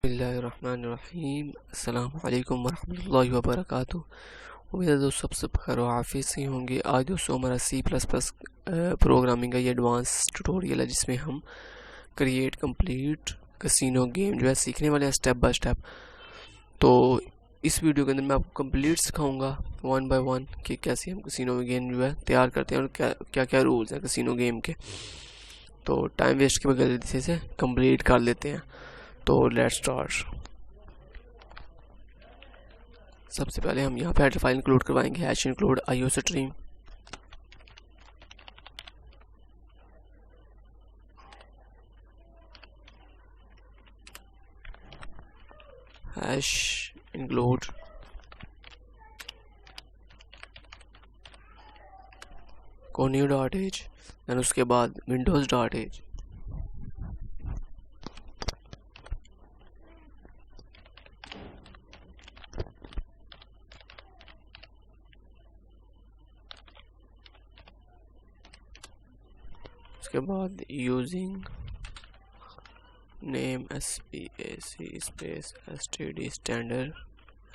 बिस्मिल्लाहिर्रहमानिर्रहीम। अस्सलामु अलैकुम वरहमतुल्लाहि वबरकातुहू। उम्मीद है दोस्तों सब खैर आफियत से होंगे। आज दोस्तों हमारा C++ प्रोग्रामिंग का ये एडवांस ट्यूटोरियल है जिसमें हम क्रिएट कंप्लीट कैसीनो गेम जो है सीखने वाले हैं स्टेप बाय स्टेप। तो इस वीडियो के अंदर मैं आपको कंप्लीट सिखाऊंगा वन बाय वन कि कैसे हम कैसीनो गेम जो है तैयार करते हैं और क्या क्या रूल्स हैं कैसीनो गेम के। तो टाइम वेस्ट के बगैर जल्दी से कंप्लीट कर लेते हैं। तो लेट्स स्टार्ट। सबसे पहले हम यहाँ पे हेडर फाइल इंक्लूड करवाएंगे hash include IOStream। Hash include conio.h then उसके बाद windows.h। उसके बाद using name SPAC space STD standard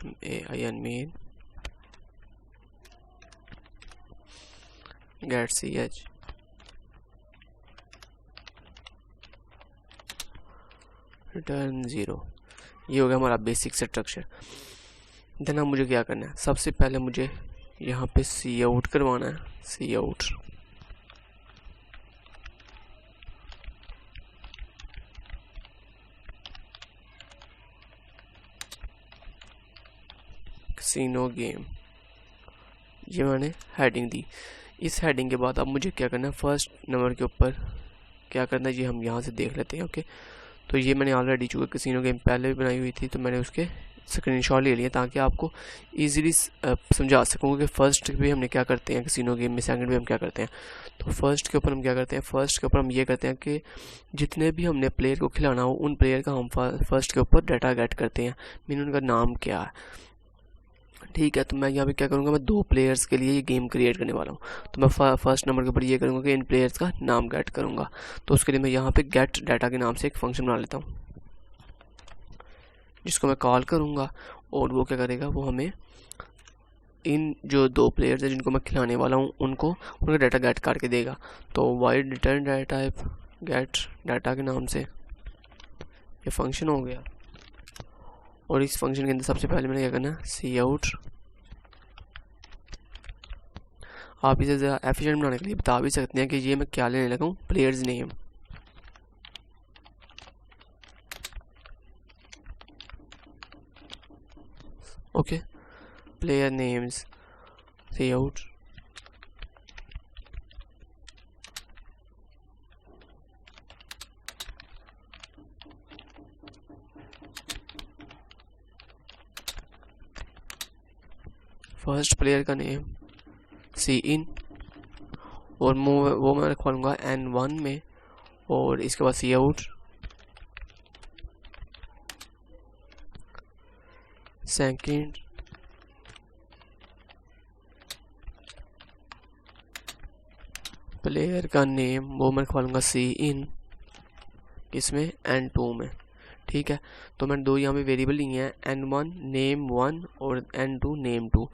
MAIN main get CH return 0। ये हो गया हमारा बेसिक स्ट्रक्चर। देन अब मुझे क्या करना है, सबसे पहले मुझे यहाँ पे सी आउट करवाना है। सी आउट कैसीनो गेम, ये मैंने हेडिंग दी। इस हेडिंग के बाद अब मुझे क्या करना है, फर्स्ट नंबर के ऊपर क्या करना है ये हम यहाँ से देख लेते हैं। ओके, तो ये मैंने ऑलरेडी चूँकि कैसीनो गेम पहले भी बनाई हुई थी तो मैंने उसके स्क्रीनशॉट ले लिया ताकि आपको इजीली समझा सकूँ कि फर्स्ट भी हमने क्या करते हैं कैसीनो गेम में, सेकंड भी हम क्या करते हैं। तो फर्स्ट के ऊपर हम क्या करते हैं, फर्स्ट के ऊपर हम ये करते हैं कि जितने भी हमने प्लेयर को खिलाना हो उन प्लेयर का हम फर्स्ट के ऊपर डाटा गेट करते हैं, मीन उनका नाम क्या है। ठीक है, तो मैं यहाँ पे क्या करूँगा, मैं 2 प्लेयर्स के लिए ये गेम क्रिएट करने वाला हूँ। तो मैं फर्स्ट नंबर के ऊपर ये करूँगा कि इन प्लेयर्स का नाम गेट करूँगा। तो उसके लिए मैं यहाँ पे गेट डाटा के नाम से एक फंक्शन बना लेता हूँ जिसको मैं कॉल करूँगा और वो क्या करेगा, वो हमें इन जो 2 प्लेयर्स हैं जिनको मैं खिलाने वाला हूँ उनका डाटा गेट करके देगा। तो wide return data type gate data के नाम से ये फंक्शन हो गया। और इस फंक्शन के अंदर सबसे पहले मैंने क्या करना है, सी आउट। आप इसे ज़्यादा एफिशिएंट बनाने के लिए बता भी सकते हैं कि ये मैं क्या लेने लगा हूँ, players name. Okay, player names cout first player का नेम सी इन और वो मैं रखवाऊंगा N1 में। और इसके बाद सी आउट सेकंड प्लेयर का नेम वो मैं रखवाऊंगा सी इन, इसमें N2 में। ठीक है, तो मैंने 2 यहाँ पे वेरिएबल लिए हैं, N1 नेम 1 और N2 नेम 2।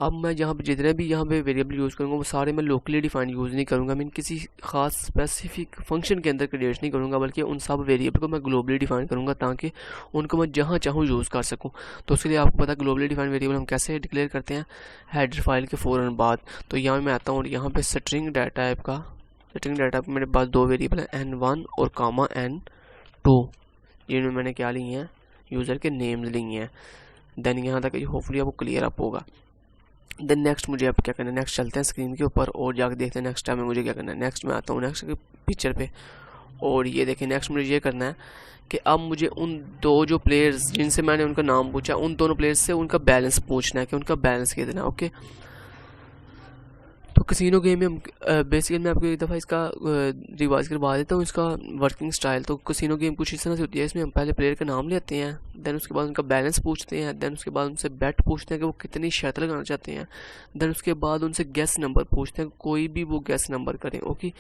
अब मैं यहाँ पे जितने भी यहाँ पे वेरिएबल यूज़ करूँगा वो सारे मैं लोकली डिफाइंड यूज़ नहीं करूँगा, मैं किसी खास स्पेसिफिक फंक्शन के अंदर क्रिएट नहीं करूँगा, बल्कि उन सब वेरिएबल को मैं ग्लोबली डिफाइन करूँगा ताकि उनको मैं जहाँ चाहूँ यूज़ कर सकूँ। तो उसके लिए आपको पता है ग्लोबली डिफाइंड वेरिएबल हम कैसे डिक्लेयर करते हैं, हेडर फाइल के फ़ौरन बाद। तो यहाँ मैं आता हूँ और यहाँ पर स्ट्रिंग डाटा टाइप का, स्ट्रिंग डाटा मेरे पास 2 वेरिएबल हैं N1 और कामा N2, जिनमें मैंने क्या लिए हैं, यूज़र के नेम्स लिए हैं। देन यहाँ तक होपफुली आपको क्लियर अप होगा। देन नेक्स्ट मुझे अब क्या करना है, नेक्स्ट चलते हैं स्क्रीन के ऊपर और जाकर देखते हैं नेक्स्ट टाइम में मुझे क्या करना है। नेक्स्ट में आता हूँ नेक्स्ट पिक्चर पे और ये देखें नेक्स्ट मुझे ये करना है कि अब मुझे उन 2 जो प्लेयर्स जिनसे मैंने उनका नाम पूछा उन दोनों प्लेयर्स से उनका बैलेंस पूछना है कि उनका बैलेंस कितना है। ओके, तो कैसीनो गेम में हम बेसिकली मैं आपको एक दफ़ा इसका रिवाइज करवा देता हूँ इसका वर्किंग स्टाइल। तो कैसीनो गेम कुछ इस तरह से होती है, इसमें हम पहले प्लेयर का नाम लेते हैं, देन उसके बाद उनका बैलेंस पूछते हैं, देन उसके बाद उनसे बेट पूछते हैं कि वो कितनी शर्त लगाना चाहते हैं, देन उसके बाद उनसे गेस नंबर पूछते हैं, कोई भी वो गेस नंबर करें। ओके,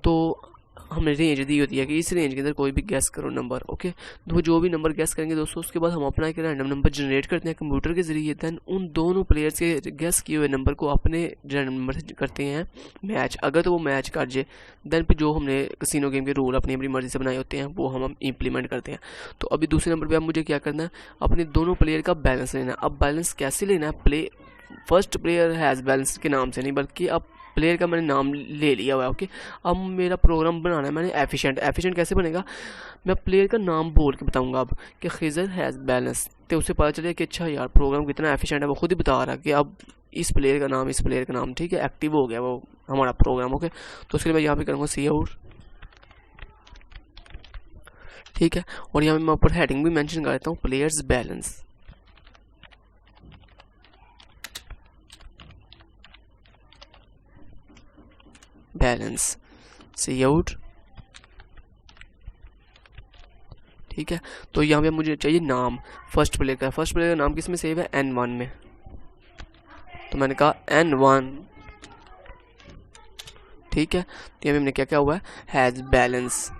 तो हमें रेंज दी होती है कि इस रेंज के अंदर कोई भी गैस करो नंबर। ओके, तो वो जो भी नंबर गैस करेंगे दोस्तों, उसके बाद हम अपना एक रैंडम नंबर जनरेट करते हैं कंप्यूटर के जरिए। देन उन दोनों प्लेयर्स के गैस किए हुए नंबर को अपने रैंडम नंबर से करते हैं मैच। अगर तो वो मैच कर जाए, देन फिर जो हमने कैसीनो गेम के रूल अपनी अपनी मर्जी से बनाए होते हैं वो हम इम्प्लीमेंट करते हैं। तो अभी दूसरे नंबर पर अब मुझे क्या करना है, अपने दोनों प्लेयर का बैलेंस लेना है। अब बैलेंस कैसे लेना है, फर्स्ट प्लेयर हैज़ बैलेंस के नाम से नहीं, बल्कि अब प्लेयर का मैंने नाम ले लिया हुआ है। ओके, अब मेरा प्रोग्राम बनाना है मैंने एफिशिएंट कैसे बनेगा, मैं प्लेयर का नाम बोल के बताऊंगा अब कि खिजर हैज़ बैलेंस, तो उसे पता चले कि अच्छा यार प्रोग्राम कितना एफिशिएंट है। वो खुद ही बता रहा है कि अब इस प्लेयर का नाम ठीक है, एक्टिव हो गया वो हमारा प्रोग्राम। ओके, तो उसके लिए मैं यहाँ पे करूँगा सी आउट, ठीक है, और यहाँ पे मैं ऊपर हेडिंग भी मेंशन कर देता हूँ प्लेयर्स बैलेंस सी आउट, ठीक है। तो यहाँ पे मुझे चाहिए नाम फर्स्ट प्लेयर का नाम किस में सेव है, N1 में, तो मैंने कहा N1, ठीक है। तो यहाँ पे हमने क्या क्या हुआ है, हैज़ बैलेंस,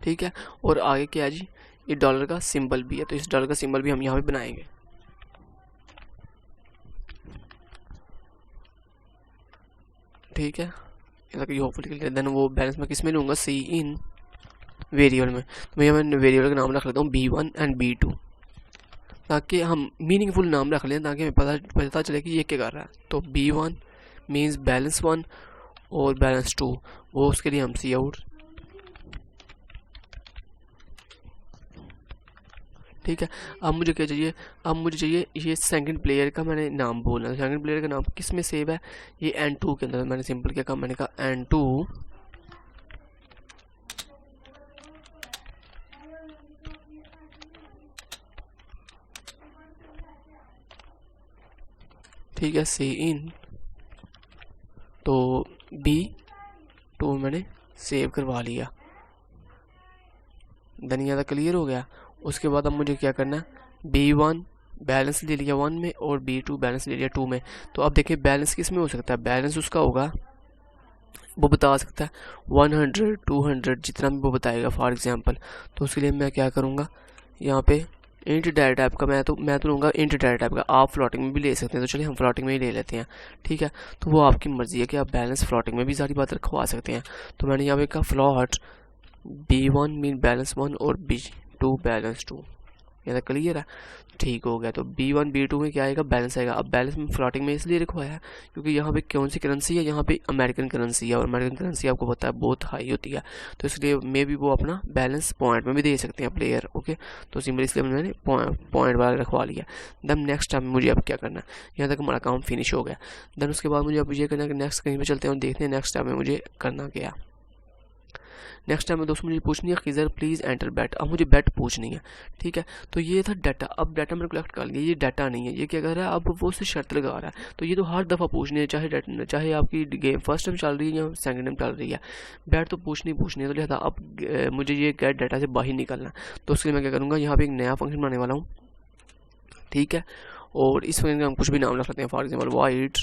ठीक है। और आगे क्या है जी, ये डॉलर का सिंबल भी है, तो इस डॉलर का सिंबल भी हम यहाँ पे बनाएंगे, ठीक है। होपफुली देन वो बैलेंस मैं किस में लूँगा, सी इन वेरिएबल में। तो मैं वेरिएबल का नाम रख लेता हूँ B1 एंड B2, ताकि हम मीनिंगफुल नाम रख लें, ताकि हमें पता चले कि ये क्या कर रहा है। तो B1 मीन्स बैलेंस 1 और बैलेंस 2, वो उसके लिए हम सी आउट, ठीक है। अब मुझे क्या चाहिए, अब मुझे चाहिए ये सेकंड प्लेयर का मैंने नाम बोलना है। सेकंड प्लेयर का नाम किस में सेव है, ये N2 के अंदर। मैंने सिंपल क्या कहा, मैंने कहा N2 ठीक है, सी इन, तो B2 मैंने सेव करवा लिया। देन यहाँ तक क्लियर हो गया। उसके बाद अब मुझे क्या करना है, B1 बैलेंस ले लिया 1 में और B2 बैलेंस ले लिया 2 में। तो अब देखिए बैलेंस किस में हो सकता है, बैलेंस उसका होगा, वो बता सकता है 100 200 जितना भी वो बताएगा फॉर एग्जांपल। तो उसके लिए मैं क्या करूँगा, यहाँ पे इंट डाटा टाइप का मैं तो लूँगा इंट डाटा टाइप का। आप फ्लोटिंग में भी ले सकते हैं, तो चलिए हम फ्लोटिंग में ही ले लेते हैं, ठीक है। तो वो आपकी मर्जी है कि आप बैलेंस फ्लोटिंग में भी सारी बात रखवा सकते हैं। तो मैंने यहाँ पे कहा फ्लॉट B1 मीन बैलेंस 1 और B2 बैलेंस 2, ये क्लियर है, ठीक हो गया। तो B1 B2 में क्या आएगा, बैलेंस आएगा। अब बैलेंस में फ्लोटिंग में इसलिए रखवाया है क्योंकि यहाँ पे कौन सी करेंसी है, यहाँ पे अमेरिकन करेंसी है, और अमेरिकन करेंसी आपको पता है बहुत हाई होती है, तो इसलिए मे भी वो अपना बैलेंस पॉइंट में भी दे सकते हैं प्लेयर। ओके, तो सिंपल इसलिए मैंने पॉइंट वाला रखवा लिया। देन नेक्स्ट टाइम मुझे अब क्या करना है, यहाँ तक हमारा काम फिनिश हो गया। देन उसके बाद मुझे अब ये करना है कि नेक्स्ट कहीं पर चलते हैं और देखते हैं नेक्स्ट टाइम में मुझे करना क्या। नेक्स्ट टाइम में दोस्तों मुझे पूछनी है खिजर प्लीज़ एंटर बैट। अब मुझे बैट पूछनी है, ठीक है। तो ये था डाटा। अब डाटा मैंने कलेक्ट कर लिया, ये डाटा नहीं है, ये क्या कर रहा है, अब वो उससे शर्त लगा रहा है। तो ये तो हर दफ़ा पूछनी है, चाहे आपकी गेम फर्स्ट टाइम चल रही है या सेकंड टाइम चल रही है, बैट तो पूछनी है। तो लिहाजा अब मुझे ये गेट डाटा से बाहर निकलना है। तो उसके लिए मैं क्या करूँगा, यहाँ पर एक नया फंक्शन बनाने वाला हूँ, ठीक है। और इस फंक्शन का हम कुछ भी नाम रख सकते हैं, फॉर एग्जाम्पल वाइड,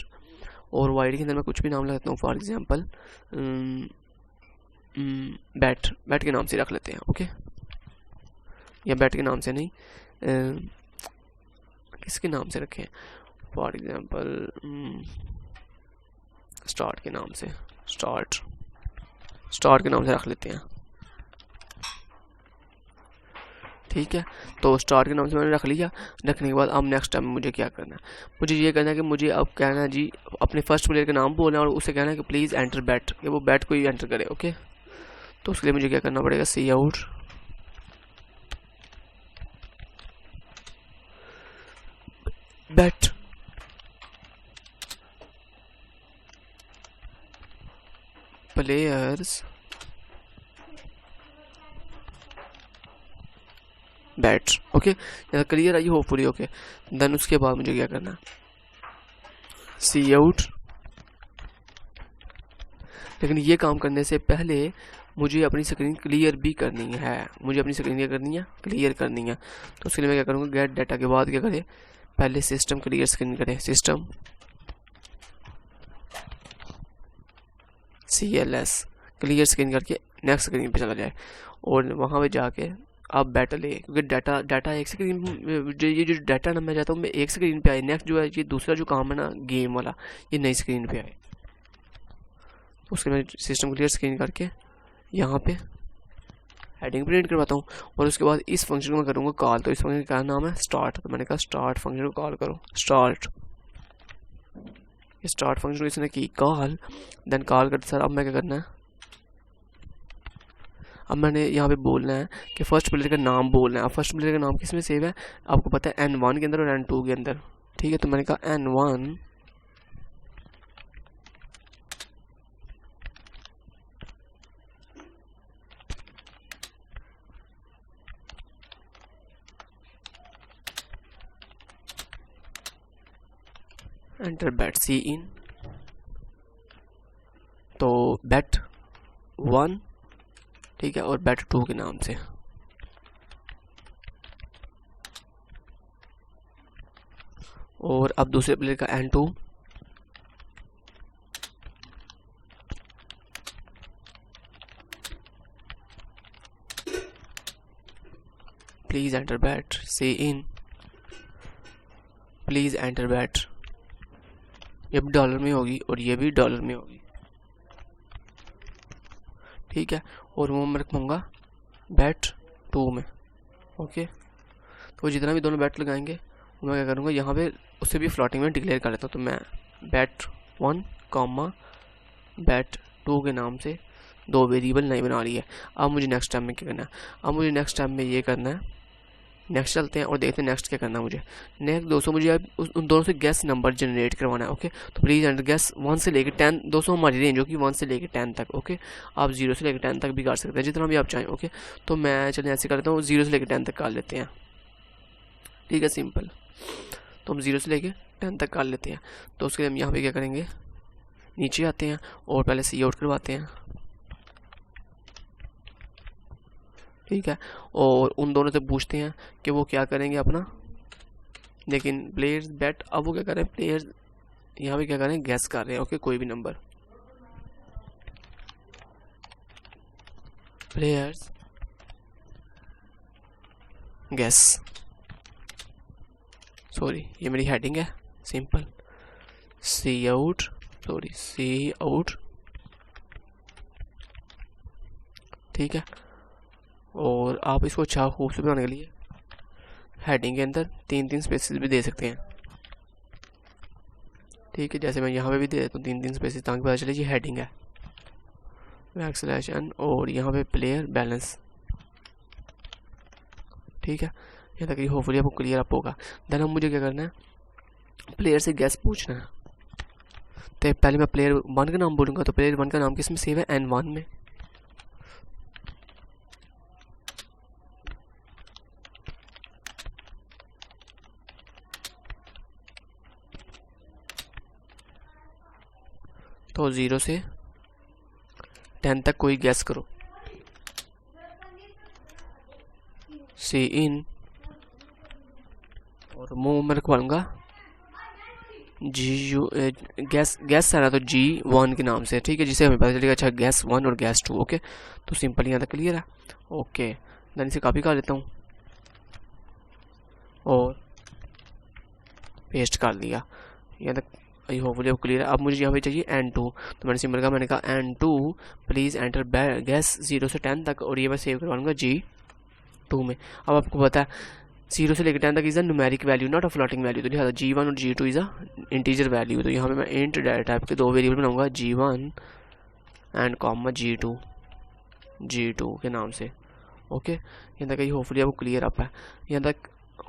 और वाइड के अंदर मैं कुछ भी नाम लगाता हूँ, फॉर एग्जाम्पल बैट के नाम से रख लेते हैं। ओके, या बैट के नाम से नहीं, किसके नाम से रखें, फॉर एग्जांपल स्टार्ट के नाम से, स्टार्ट के नाम से रख लेते हैं, ठीक है। तो स्टार्ट के नाम से मैंने रख लिया। रखने के बाद अब नेक्स्ट टाइम मुझे क्या करना है, मुझे ये करना है कि मुझे अब कहना है जी अपने फर्स्ट प्लेयर का नाम बोलना है और उसे कहना है कि प्लीज़ एंटर बैट, कि वो बैट को ही एंटर करे। ओके, तो उसके लिए मुझे क्या करना पड़ेगा, cout bet, players bet. Okay, यहाँ clear I hopefully. Okay, then उसके बाद मुझे क्या करना, सी आउट। लेकिन ये काम करने से पहले मुझे अपनी स्क्रीन क्लियर भी करनी है, मुझे अपनी स्क्रीन क्या करनी है, क्लियर करनी है। तो उसके लिए मैं क्या करूँगा, गेट डाटा के बाद क्या करें, पहले सिस्टम क्लियर स्क्रीन करें, सिस्टम CLS क्लियर स्क्रीन करके नेक्स्ट स्क्रीन पे चला जाए और वहाँ पे जाके आप बैटल ले, क्योंकि डाटा एक स्क्रीन, ये जो डाटा ना मैं चाहता हूँ मैं एक स्क्रीन पे आए, नेक्स्ट जो है ये दूसरा जो काम है ना गेम वाला, ये नई स्क्रीन पे आए। उसके मैं सिस्टम क्लियर स्क्रीन करके यहाँ पे हेडिंग प्रिंट करवाता हूँ और उसके बाद इस फंक्शन को मैं करूँगा कॉल। तो इस फंक्शन का नाम है स्टार्ट, तो मैंने कहा स्टार्ट फंक्शन को कॉल करो, स्टार्ट फंक्शन को इसने की कॉल, देन कॉल करते सर अब मैं क्या करना है, अब मैंने यहाँ पे बोलना है कि फर्स्ट प्लेयर का नाम बोलना है। अब फर्स्ट प्लेयर का नाम किस में सेव है, आपको पता है N1 के अंदर और N2 के अंदर, ठीक है। तो मैंने कहा N1 एंटर बैट सी इन, तो बैट 1 ठीक है और बैट 2 के नाम से। और अब दूसरे प्लेयर का N2 प्लीज एंटर बैट से इन, प्लीज एंटर बैट, ये भी डॉलर में होगी और ये भी डॉलर में होगी, ठीक है। और वो मैं रखूँगा बैट 2 में, ओके। तो जितना भी दोनों बैट लगाएंगे वो मैं क्या करूँगा, यहाँ पे उसे भी फ्लोटिंग में डिक्लेयर कर लेता हूँ। तो मैं बैट 1 कॉमा बैट 2 के नाम से 2 वेरिएबल नहीं बना रही है। अब मुझे नेक्स्ट टाइम में क्या करना है, अब मुझे नेक्स्ट टाइम में ये करना है, नेक्स्ट चलते हैं और देखते हैं नेक्स्ट क्या करना है मुझे। नेक्स्ट दोस्तों मुझे अब उन दोनों से गेस नंबर जनरेट करवाना है, ओके। तो प्लीज़ एंटर गेस 1 से लेकर 10, दोस्तों हमारी रेंज होगी 1 से लेकर 10 तक, ओके। आप 0 से लेकर 10 तक भी कर सकते हैं, जितना भी आप चाहें, ओके। तो मैं चलिए ऐसे करता हूँ, 0 से लेकर 10 तक कर लेते हैं, ठीक है, सिंपल। तो हम 0 से लेकर 10 तक कर लेते हैं। तो उसके लिए हम यहाँ पे क्या करेंगे, नीचे आते हैं और पहले सी आउट करवाते हैं, ठीक है। और उन दोनों से पूछते हैं कि वो क्या करेंगे अपना, लेकिन प्लेयर्स बैट, अब वो क्या कर रहे हैं, प्लेयर्स यहाँ पे क्या कर रहे हैं, गैस कर रहे हैं, ओके, कोई भी नंबर। प्लेयर्स गैस, सॉरी ये मेरी हेडिंग है, सिंपल सी आउट, सॉरी सी आउट, ठीक है। और आप इसको अच्छा खूबसूरत बनाने के लिए हेडिंग के अंदर 3-3 स्पेसेस भी दे सकते हैं, ठीक है। जैसे मैं यहाँ पे भी दे देता हूँ 3-3 स्पेसेस, ताकि पता चले ये हेडिंग है, बैकस्लैश n और यहाँ पे प्लेयर बैलेंस, ठीक है। यहाँ तक होपफुली आपको क्लियर अप होगा। देन हम मुझे क्या करना है, प्लेयर से गैस पूछना है। तो पहले मैं प्लेयर 1 का नाम बोलूँगा, तो प्लेयर 1 का नाम किस में सेव है, N1 में। तो 0 से 10 तक कोई गैस करो, सी इन और मुँह में रखवाऊंगा गैस है ना, तो G1 के नाम से, ठीक है, जिसे हमें पता चलेगा अच्छा गैस 1 और गैस 2, ओके। तो सिंपल यहाँ तक क्लियर है, ओके। देन इसे कॉपी कर लेता हूँ और पेस्ट कर दिया, यहाँ तक आई होपफुली अब क्लियर है। अब मुझे यहाँ पे चाहिए N2, तो मैंने सिंपल कहा, मैंने कहा N2 प्लीज़ एंटर गैस 0 से 10 तक, और ये मैं सेव करवा लूँगा G2 में। अब आपको पता है 0 से लेकर 10 तक is a numeric value, not a floating value, तो लिहाजा G1 और G2 is a integer value. तो यहाँ पे मैं इंट डाटा टाइप के 2 वेरिएबल बनाऊँगा, G1 एंड कॉमा G2 के नाम से, ओके। यहाँ तक ये होपफुली आपको क्लियर अप है। यहाँ तक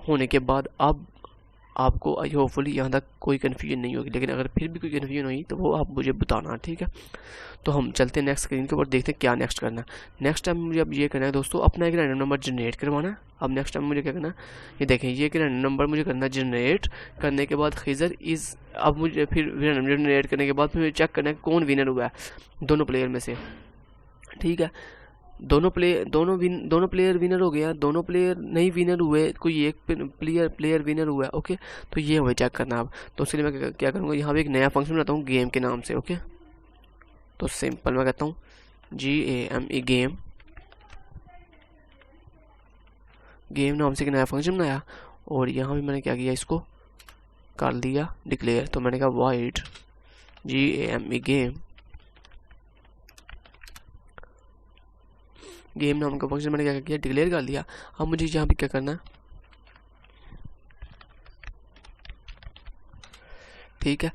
होने के बाद अब आपको आई होपफुली यहाँ तक कोई कन्फ्यूजन नहीं होगी, लेकिन अगर फिर भी कोई कन्फ्यूजन हुई तो वो आप मुझे बताना, ठीक है। तो हम चलते हैं नेक्स्ट स्क्रीन के ऊपर, देखते हैं क्या नेक्स्ट करना है। नेक्स्ट टाइम मुझे अब ये करना है दोस्तों, अपना एक रैंडम नंबर जनरेट करवाना है। अब नेक्स्ट टाइम मुझे क्या करना है, ये देखें, ये एक रैंडम नंबर मुझे करना है जनरेट करने के बाद खिजर इज़, अब मुझे फिर रैंडम जनरेट करने के बाद फिर चेक करना है कौन विनर हुआ है दोनों प्लेयर में से, ठीक है, दोनों प्लेयर विनर हो गया, दोनों प्लेयर नहीं विनर हुए, कोई एक प्लेयर विनर हुआ है। ओके, तो ये हमें चेक करना अब। तो उसके लिए मैं क्या करूँगा, यहाँ पे एक नया फंक्शन बनाता हूँ गेम के नाम से। ओके, तो सिंपल मैं कहता हूँ GAME गेम नाम से एक नया फंक्शन बनाया, और यहाँ भी मैंने क्या किया, इसको कर दिया डिक्लेयर। तो मैंने कहा void GAME गेम नाम का फंक्शन मैंने क्या किया, डिक्लेयर कर दिया। अब मुझे यहाँ पे क्या करना है, ठीक है,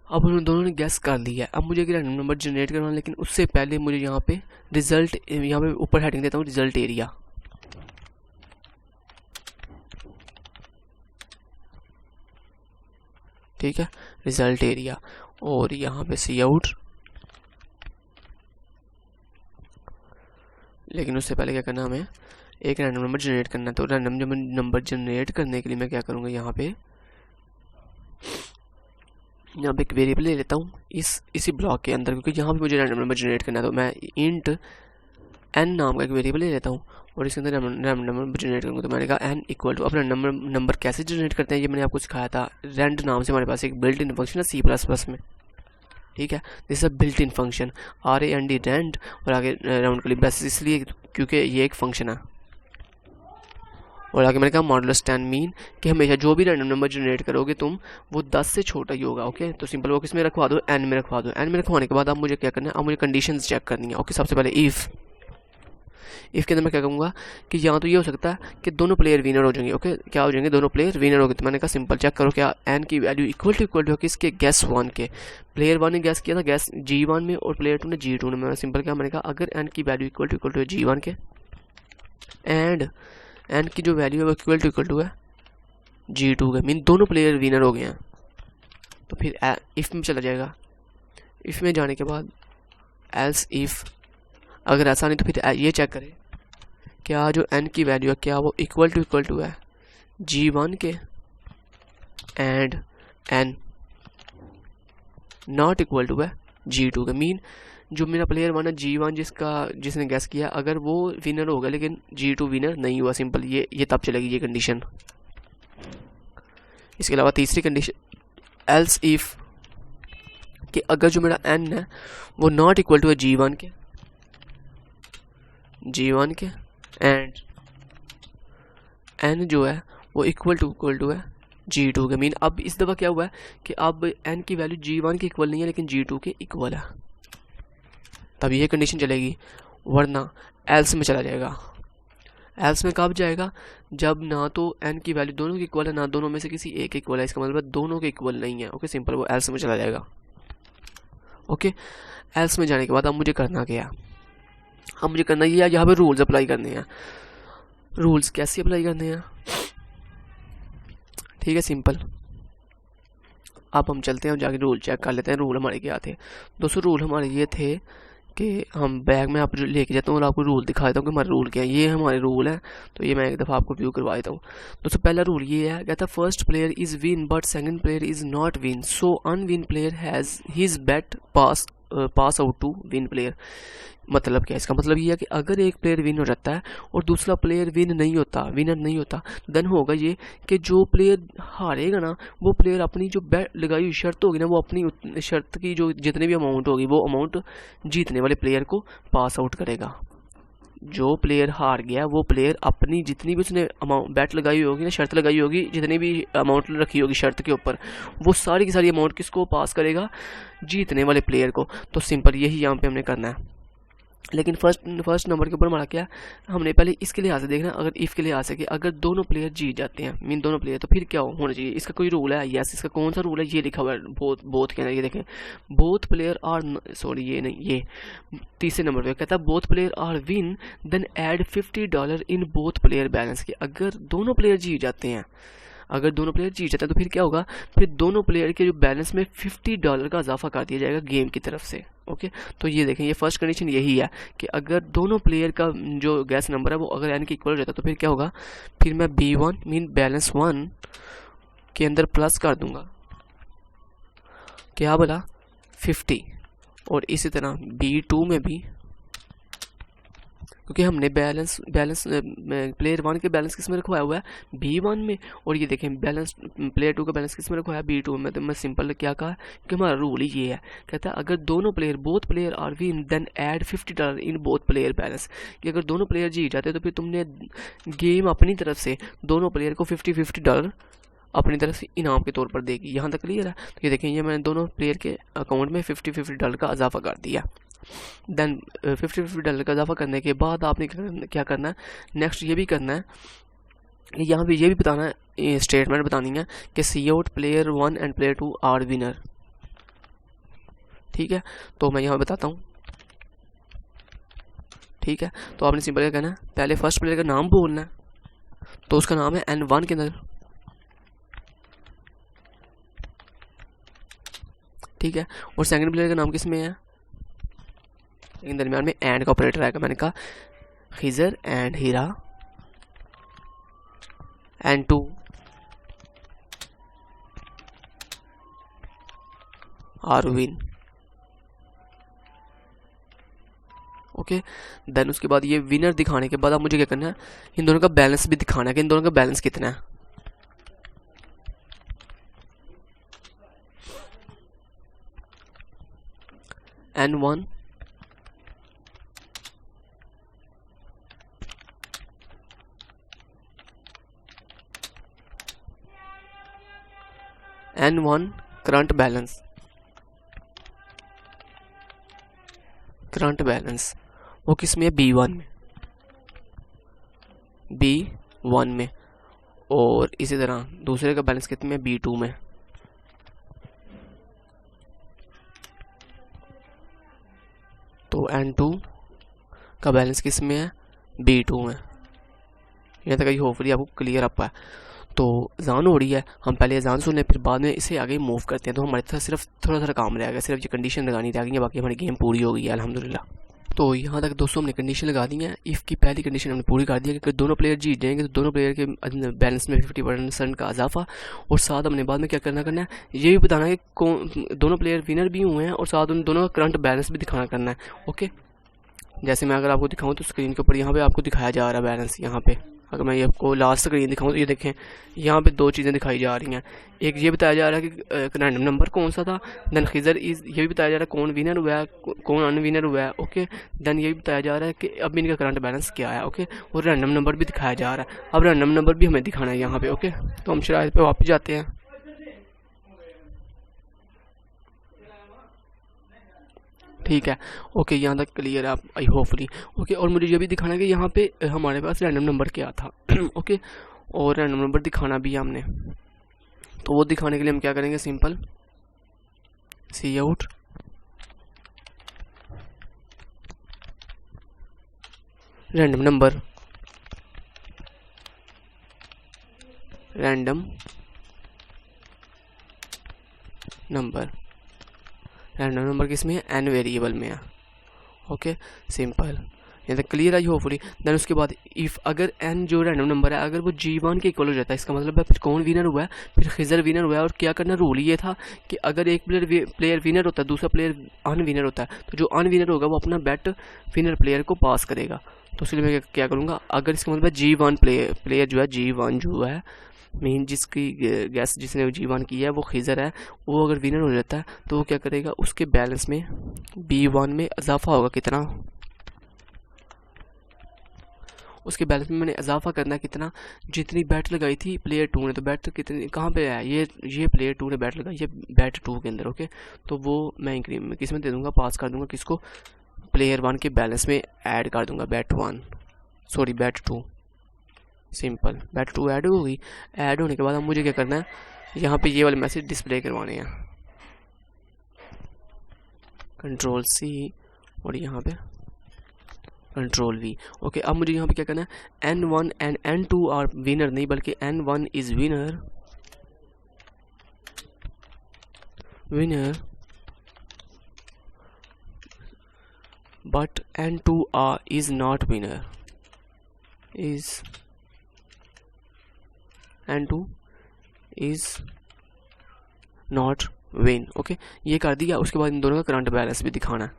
अब उन दोनों ने गैस कर लिया है। अब मुझे एक रैंडम नंबर जनरेट करना है, लेकिन उससे पहले मुझे यहाँ पे रिजल्ट, यहाँ पे ऊपर हेडिंग देता हूँ रिजल्ट एरिया। ठीक है, रिजल्ट एरिया, और यहाँ पे सी आउट। लेकिन उससे पहले क्या करना, हमें एक रैंडम नंबर जनरेट करना है। तो रैंडम नंबर जनरेट करने के लिए मैं क्या करूँगा, यहाँ पे एक वेरिएबल ले लेता हूँ इसी ब्लॉक के अंदर, क्योंकि यहाँ पे मुझे रैंडम नंबर जनरेट करना है। तो मैं इंट n नाम का एक वेरिएबल ले लेता हूँ, और इसके अंदर रैंडम नंबर जनरेट करूँगा। तो मैंने कहा n इक्वल टू, अपना नंबर कैसे जनरेट करते हैं ये मैंने आपको सिखाया था। रेंड नाम से हमारे पास एक बिल्ट इन फंक्शन है C++ में। ठीक है, this is a built in function RAND rand, और आगे राउंड कर्ली ब्रैकेट्स, इसलिए क्योंकि ये एक फंक्शन है। और आगे मैंने कहा मॉडुलस 10 मीन, कि हमेशा जो भी रैंडम नंबर जनरेट करोगे तुम, वो 10 से छोटा ही होगा। ओके, तो सिंपल वो किस में रखवा दो, n में रखवा दो। n में रखवाने के बाद अब मुझे क्या करना है, अब मुझे कंडीशंस चेक करनी है। ओके, सबसे पहले इफ़ के अंदर मैं क्या कहूँगा कि यहाँ तो ये हो सकता है कि दोनों प्लेयर विनर हो जाएंगे। ओके, क्या हो जाएंगे, दोनों प्लेयर विनर हो गए। तो मैंने कहा सिंपल चेक करो क्या n की वैल्यू इक्वल टू किसके, गैस 1 के। प्लेयर 1 ने गैस किया था गैस G1 में, और प्लेयर 2 ने G2 में। मैं सिंपल क्या, मैंने कहा अगर n की वैल्यू इक्वल टू G1 के, एंड n की जो वैल्यू है वो इक्वल टू है G2 के, मीन दोनों प्लेयर विनर हो गए हैं। तो फिर इफ़ में चला जाएगा। इफ़ में जाने के बाद एल्स इफ़, अगर ऐसा नहीं तो फिर ये चेक करें क्या जो n की वैल्यू है क्या वो इक्वल टू है G1 के, and n not equal to है G2 के। मीन जो मेरा प्लेयर 1 है G1 जिसने गैस किया, अगर वो विनर होगा लेकिन G2 विनर नहीं हुआ, सिंपल ये तब चलेगी ये कंडीशन। इसके अलावा तीसरी कंडीशन एल्स इफ, कि अगर जो मेरा n है वो नॉट इक्वल टू है G1 के, एंड n जो है वो इक्वल टू है G2 के। मीन अब इस दफ़ा क्या हुआ है कि अब n की वैल्यू G1 के इक्वल नहीं है लेकिन G2 के इक्वल है, तब ये कंडीशन चलेगी, वरना एल्स में चला जाएगा। एल्स में कब जाएगा, जब ना तो n की वैल्यू दोनों की इक्वल है, ना दोनों में से किसी एक इक्वल है, इसका मतलब दोनों के इक्वल नहीं है। ओके, सिंपल वो एल्स में चला जाएगा। ओके, एल्स में जाने के बाद अब मुझे करना क्या है, अब मुझे करना ये है, यहाँ पे रूल्स अप्लाई करने हैं। रूल्स कैसे अप्लाई करने हैं, ठीक है, सिंपल। अब हम चलते हैं और जाके रूल चेक कर लेते हैं रूल हमारे क्या थे। दोस्तों रूल हमारे ये थे कि हम बैग में आप लेके जाता हूँ और आपको रूल दिखा देता हूँ कि हमारे रूल क्या है। ये हमारे रूल हैं, तो ये मैं एक दफ़ा आपको व्यू करवा देता हूँ। दोस्तों पहला रूल ये है, कहता है first player is win but second player is not win, so unwin player has his bet pass out to win player. मतलब क्या है, इसका मतलब ये है कि अगर एक प्लेयर विन हो जाता है और दूसरा प्लेयर विनर नहीं होता, देन होगा ये कि जो प्लेयर हारेगा ना, वो प्लेयर अपनी जो बेट लगाई हुई शर्त होगी ना, वो अपनी शर्त की जो जितने भी अमाउंट होगी वो अमाउंट जीतने वाले प्लेयर को पास आउट करेगा। जो प्लेयर हार गया वो प्लेयर अपनी जितनी भी उसने अमाउंट बेट लगाई होगी ना, शर्त लगाई होगी, जितनी भी अमाउंट रखी होगी शर्त के ऊपर, वो सारी की सारी अमाउंट किसको पास करेगा, जीतने वाले प्लेयर को। तो सिंपल यही यहाँ पे हमने करना है। लेकिन फर्स्ट नंबर के ऊपर हमारा क्या, हमने पहले इसके लिहाज से देखना, अगर इफ़ के लिहाज से कि अगर दोनों प्लेयर जीत जाते हैं, मीन दोनों प्लेयर, तो फिर क्या होना चाहिए, इसका कोई रूल है। यस, इसका कौन सा रूल है, ये लिखा हुआ है बोथ के अंदर, ये देखें, बोथ प्लेयर आर, सॉरी ये नहीं, ये तीसरे नंबर पे कहता है both player are win then add $50 in both player balance. की अगर दोनों प्लेयर जीत जाते हैं, तो फिर क्या होगा, फिर दोनों प्लेयर के जो बैलेंस में $50 का इजाफा कर दिया जाएगा गेम की तरफ से। ओके, तो ये देखें, ये फर्स्ट कंडीशन यही है कि अगर दोनों प्लेयर का जो गैस नंबर है वो अगर n के इक्वल हो जाता है, तो फिर क्या होगा, फिर मैं B1 मीन बैलेंस 1 के अंदर प्लस कर दूंगा, क्या बोला, 50, और इसी तरह B2 में भी क्योंकि हमने बैलेंस प्लेयर 1 के बैलेंस किस में रखवाया हुआ है, B1 में, और ये देखें बैलेंस प्लेयर 2 का बैलेंस किस में रखवाया है, B2 में। तो मैं सिंपल क्या कहा कि हमारा रूल ही ये है, कहता है अगर दोनों player both player are win then add $50 in both player balance, कि अगर दोनों प्लेयर जीत जाते तो फिर तुमने गेम अपनी तरफ से दोनों प्लेयर को $50 अपनी तरफ से इनाम के तौर पर देगी। यहाँ तक क्लियर है। तो ये देखें, ये मैंने दोनों प्लेयर के अकाउंट में $50 का इजाफा कर दिया। देन $50 का इजाफा करने के बाद आपने क्या करना है, नेक्स्ट ये भी करना है, यहाँ पे ये भी बताना है, स्टेटमेंट बतानी है कि cout player 1 and player 2 are winner. ठीक है, तो मैं यहाँ बताता हूँ। ठीक है, तो आपने सिंपल क्या कहना है, पहले फर्स्ट प्लेयर का नाम बोलना है, तो उसका नाम है N1 के अंदर। ठीक है, और सेकंड प्लेयर का नाम किस में है, इन दरमियान में एंड का ऑपरेटर आएगा। मैंने कहा Khizar and Heera and 2 are win. Okay, then उसके बाद ये विनर दिखाने के बाद अब मुझे क्या करना है, इन दोनों का बैलेंस भी दिखाना है कि इन दोनों का बैलेंस कितना है। N1 करंट बैलेंस वो किस में है, B1 में, और इसी तरह दूसरे का बैलेंस कितने में, B2 में। तो N2 का बैलेंस किस में है, B2 में। यहाँ तक होपफुली आपको क्लियर अप है। तो अजान हो रही है, हम पहले अजान सुने फिर बाद में इसे आगे मूव करते हैं। तो हमारे साथ सिर्फ थोड़ा सा काम रह गया, सिर्फ ये कंडीशन लगानी रह गई है, बाकी हमारी गेम पूरी हो गई है अल्हम्दुलिल्लाह। तो यहाँ तक दोस्तों हमने कंडीशन लगा दी है। इफ़ की पहली कंडीशन हमने पूरी कर दी है कि दोनों प्लेयर जीत जाएंगे तो दोनों प्लेयर के बैलेंस में 50% का इजाफा, और साथ हमने बाद में क्या करना है, ये भी बताना है कि कौन दोनों प्लेयर विनर भी हुए हैं, और साथ उन दोनों का करंट बैलेंस भी दिखाना करना है। ओके, जैसे मैं अगर आपको दिखाऊँ तो स्क्रीन के ऊपर यहाँ पे आपको दिखाया जा रहा है बैलेंस। यहाँ पे अगर मैं ये आपको लास्ट स्क्रीन दिखाऊँ तो ये देखें, यहाँ पे दो चीज़ें दिखाई जा रही हैं। एक ये बताया जा रहा है कि रैंडम नंबर कौन सा था, देन खिजर इज, ये भी बताया जा रहा है कौन विनर हुआ है कौन अनविनर हुआ है। ओके, देन ये भी बताया जा रहा है कि अब इनका करंट बैलेंस क्या है। ओके, और रैंडम नंबर भी दिखाया जा रहा है। अब रैंडम नंबर भी हमें दिखाना है यहाँ पे। ओके, तो हम शराइत पे वापस जाते हैं। ठीक है, ओके, यहाँ तक क्लियर है आप, आई होपफुली। ओके, और मुझे ये भी दिखाना है कि यहाँ पे हमारे पास रैंडम नंबर क्या था। ओके, और रैंडम नंबर दिखाना भी है हमने, तो वो दिखाने के लिए हम क्या करेंगे, simple cout random number, random number किस में है, एन वेरिएबल में है। ओके, सिंपल, ये तक क्लियर है होपफुली। देन उसके बाद इफ़ अगर एन जो रैंडम नंबर है अगर वो G1 के इक्वल हो जाता है, इसका मतलब है फिर कौन विनर हुआ है, फिर खिजर विनर हुआ है। और क्या करना, रूल ये था कि अगर एक प्लेयर विनर होता है, दूसरा प्लेयर अनविनर होता है, तो जो अनविनर होगा वो अपना बेट विनर प्लेयर को पास करेगा। तो इसलिए मैं क्या करूँगा, अगर इसका मतलब है G1 प्लेयर जो है, G1 जो है मीन जिसकी गैस जिसने G1 की है वो खिजर है, वो अगर विनर हो जाता है तो वो क्या करेगा, उसके बैलेंस में B1 में इजाफा होगा। कितना, उसके बैलेंस में मैंने इजाफा करना है कितना, जितनी बैट लगाई थी प्लेयर 2 ने। तो बैट तो कितनी कहाँ पे है, ये प्लेयर 2 ने बैट लगाई, ये बैट 2 के अंदर। ओके, तो वो मैं किस में दे दूंगा, पास कर दूंगा किसको, प्लेयर 1 के बैलेंस में ऐड कर दूंगा बैट 2। सिंपल, बैट 2 ऐड होगी। ऐड होने के बाद अब मुझे क्या करना है, यहाँ पे ये वाले मैसेज डिस्प्ले करवाने हैं, Ctrl+C और यहाँ पे Ctrl+V। ओके, अब मुझे यहाँ पे क्या करना है, N1 and N2 are winner नहीं बल्कि N1 is winner but N2 is not winner, N2 is not win. Okay, ये कर दिया। उसके बाद इन दोनों का करंट बैलेंस भी दिखाना है।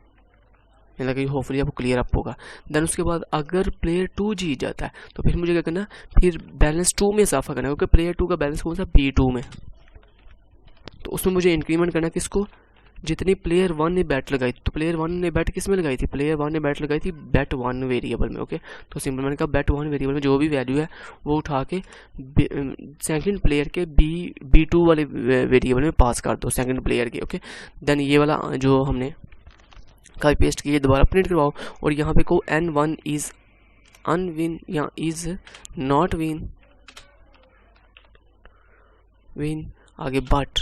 यानी कि होपफुली आपको क्लियर अप होगा। देन उसके बाद अगर प्लेयर 2 जीत जाता है तो फिर मुझे क्या करना, फिर बैलेंस 2 में इजाफा करना है, क्योंकि प्लेयर 2 का बैलेंस कौन सा, B2 में। तो उसमें मुझे इंक्रीमेंट करना है किसको, जितनी प्लेयर 1 ने बैट लगाई, तो प्लेयर 1 ने बैट किस में लगाई थी, प्लेयर 1 ने बैट लगाई थी bet 1 वेरिएबल में। ओके, तो सिंपल मैंने कहा bet 1 वेरिएबल में जो भी वैल्यू है वो उठा के सेकंड प्लेयर के B2 वाले वेरिएबल में पास कर दो, सेकंड प्लेयर के। ओके, देन ये वाला जो हमने कॉपी पेस्ट किए दोबारा प्रिंट करवाओ, और यहाँ पे को N1 इज अनविन या इज नॉट विन, विन आगे बट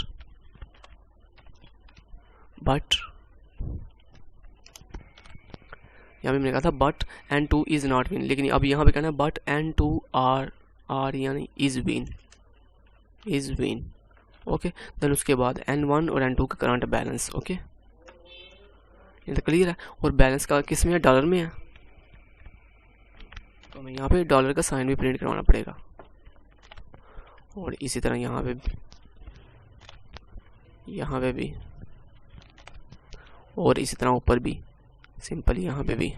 यहाँ पे मैंने कहा था but N2 is not win, लेकिन अब यहाँ पे कहना है बट N2 आर यानी इज विन। ओके, देन उसके बाद N1 और N2 का करंट बैलेंस। ओके, ये तो क्लियर है। और बैलेंस का किस में है, डॉलर में है, तो हमें यहाँ पे डॉलर का साइन भी प्रिंट करवाना पड़ेगा, और इसी तरह यहाँ पे भी, और इसी तरह ऊपर भी सिंपल यहाँ पे भी।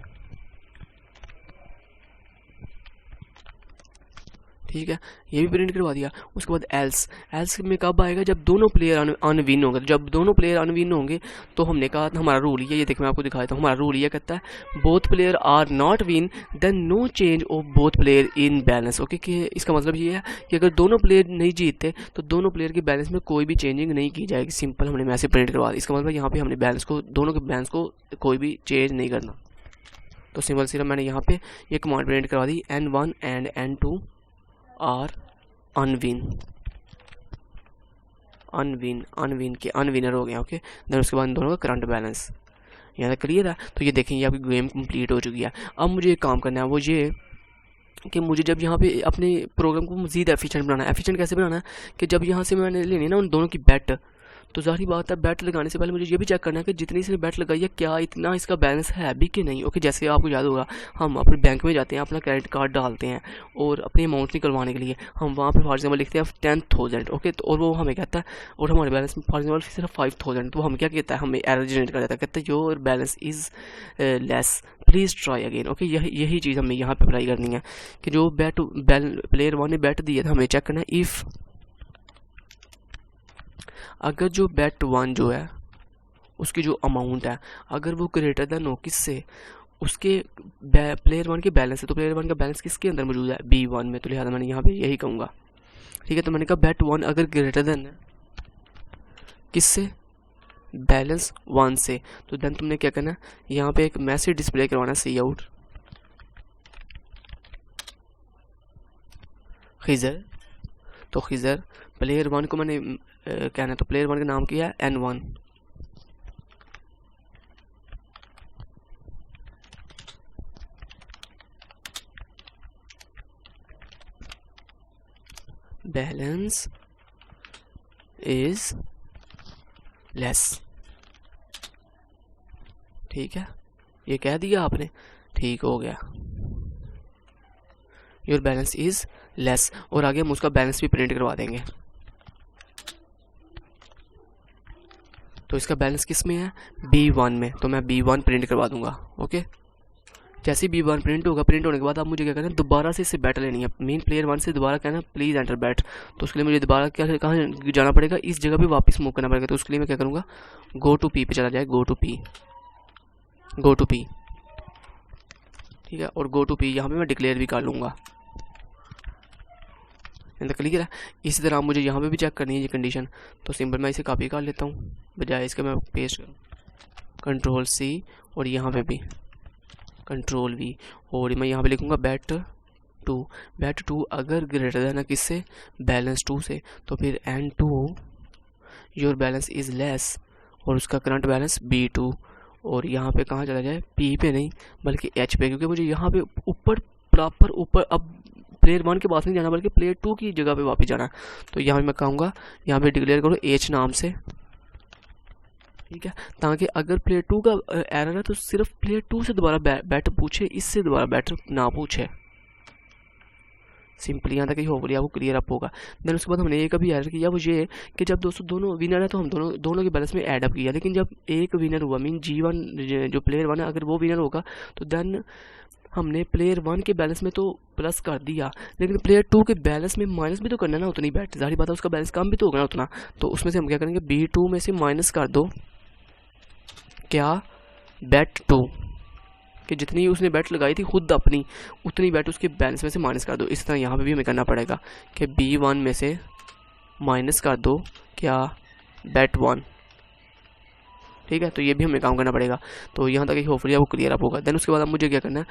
ठीक है, ये भी प्रिंट करवा दिया। उसके बाद एल्स में कब आएगा, जब दोनों प्लेयर अनविन होंगे। जब दोनों प्लेयर अनविन होंगे तो हमने कहा हमारा रूल ये देखिए मैं आपको दिखाया था, हमारा रूल ये कहता है both player are not win then no change of both player in balance. Okay, कि इसका मतलब ये है कि अगर दोनों प्लेयर नहीं जीतते तो दोनों प्लेयर के बैलेंस में कोई भी चेंजिंग नहीं की जाएगी। सिंपल हमने मैसेज प्रिंट करवा दिया। इसका मतलब यहाँ पे हमने बैलेंस को, दोनों के बैलेंस को कोई भी चेंज नहीं करना। तो सिंपल सिर्फ मैंने यहाँ पे ये कमांड प्रिंट करवा दी, N1 and N2 are Unwin के अनविनर हो गया। ओके, देन उसके बाद दोनों का करंट बैलेंस यहाँ क्लियर है। तो ये देखें, ये आपकी गेम कंप्लीट हो चुकी है। अब मुझे एक काम करना है, वो ये कि मुझे जब यहाँ पे अपने प्रोग्राम को मज़ीद एफिशिएंट बनाना है। एफिशिएंट कैसे बनाना है कि जब यहाँ से मैंने लेनी है ना उन दोनों की बैट, तो जाहिर बात है बैट लगाने से पहले मुझे ये भी चेक करना है कि जितनी इसने बैट लगाई है क्या इतना इसका बैलेंस है भी कि नहीं। ओके, जैसे आपको याद होगा हम अपने बैंक में जाते हैं, अपना क्रेडिट कार्ड डालते हैं और अपनी अमाउंट निकलवाने के लिए हम वहाँ पे फॉर एग्जाम्पल लिखते हैं 10,000। ओके, तो और वो हमें कहता है, और हमारे बैलेंस में फॉर एग्जाम्पल सिर्फ 5,000, तो हम क्या कहता है, हमें एरर जनरेट कर देता है, कहता है your balance is less please try again. Okay, यही चीज़ हमें यहाँ पर अप्लाई करनी है कि जो प्लेयर 1 ने बैट दी है, हमें चेक करना है इफ़ अगर जो bet 1 जो है उसकी जो अमाउंट है अगर वो ग्रेटर देन हो किससे, उसके प्लेयर 1 के बैलेंस है, तो प्लेयर 1 का बैलेंस किसके अंदर मौजूद है, B1 में। तो लिहाजा मैंने यहाँ पे यही कहूँगा। ठीक है, तो मैंने कहा bet 1 अगर ग्रेटर देन है किससे, बैलेंस 1 से, तो देन तुमने क्या करना है, यहाँ पे एक मैसेज डिस्प्ले करवाना, सी आउट खिजर। तो खिजर प्लेयर 1 को मैंने कहना, तो प्लेयर 1 का नाम किया है N1, बैलेंस इज लेस। ठीक है, ये कह दिया आपने, ठीक हो गया, योर बैलेंस इज लेस। और आगे हम उसका बैलेंस भी प्रिंट करवा देंगे। तो इसका बैलेंस किस में है, B1 में, तो मैं B1 प्रिंट करवा दूंगा। ओके, जैसे B1 प्रिंट होगा, प्रिंट होने के बाद आप मुझे क्या करना है, दोबारा से इससे बैट लेनी है। मेन प्लेयर 1 से दोबारा कहना प्लीज़ एंटर बैट, तो उसके लिए मुझे दोबारा क्या कहाँ जाना पड़ेगा, इस जगह पे वापस मूव करना पड़ेगा। तो उसके लिए मैं क्या करूँगा, गो टू P पे चला जाए, गो टू P। ठीक है, और गो टू P यहाँ पे मैं डिक्लेयर भी कर लूँगा। क्लियर है। इसी तरह मुझे यहाँ पे भी चेक करनी है ये कंडीशन, तो सिंपल मैं इसे कॉपी कर लेता हूँ, बजाय इसके मैं पेस्ट करूँ, कंट्रोल C, और यहाँ पे भी कंट्रोल V, और मैं यहाँ पे लिखूँगा bet 2 अगर ग्रेटर देन है किससे, बैलेंस 2 से, तो फिर N2 your balance is less, और उसका करंट बैलेंस B2, और यहाँ पे कहाँ चला जाए, P पे नहीं बल्कि H पे, क्योंकि मुझे यहाँ पे ऊपर प्रॉपर ऊपर अब प्लेयर 1 के पास नहीं जाना बल्कि प्लेयर 2 की जगह पे वापस जाना। तो यहाँ पे मैं कहूँगा, यहाँ पे डिक्लेयर करो H नाम से। ठीक है, ताकि अगर प्लेयर 2 का एरर है तो सिर्फ प्लेयर 2 से दोबारा बैट पूछे, इससे दोबारा बैट ना पूछे। सिंपली यहाँ तक ही होपफुली आपको क्लियर अप होगा। देन उसके बाद हमने एक अभी एरर किया वो ये कि जब दोस्तों दोनों विनर है तो हम दोनों के बैलेंस में ऐड अप किया, लेकिन जब एक विनर हुआ मीन G1 जो प्लेयर 1 है अगर वो विनर होगा तो देन हमने प्लेयर 1 के बैलेंस में तो प्लस कर दिया, लेकिन प्लेयर 2 के बैलेंस में माइनस भी तो करना ना उतनी बैट, जाहिर बात है उसका बैलेंस कम भी तो होगा ना उतना। तो उसमें से हम क्या करेंगे B2 में से माइनस कर दो क्या बैट 2 कि जितनी उसने बैट लगाई थी खुद अपनी उतनी बैट उसके बैलेंस में से माइनस कर दो। इस तरह यहाँ पे भी हमें करना पड़ेगा कि B1 में से माइनस कर दो क्या बैट 1, ठीक है। तो ये भी हमें काम करना पड़ेगा। तो यहाँ तक होपफुली आपको क्लियर अप होगा। देन उसके बाद अब मुझे क्या करना है,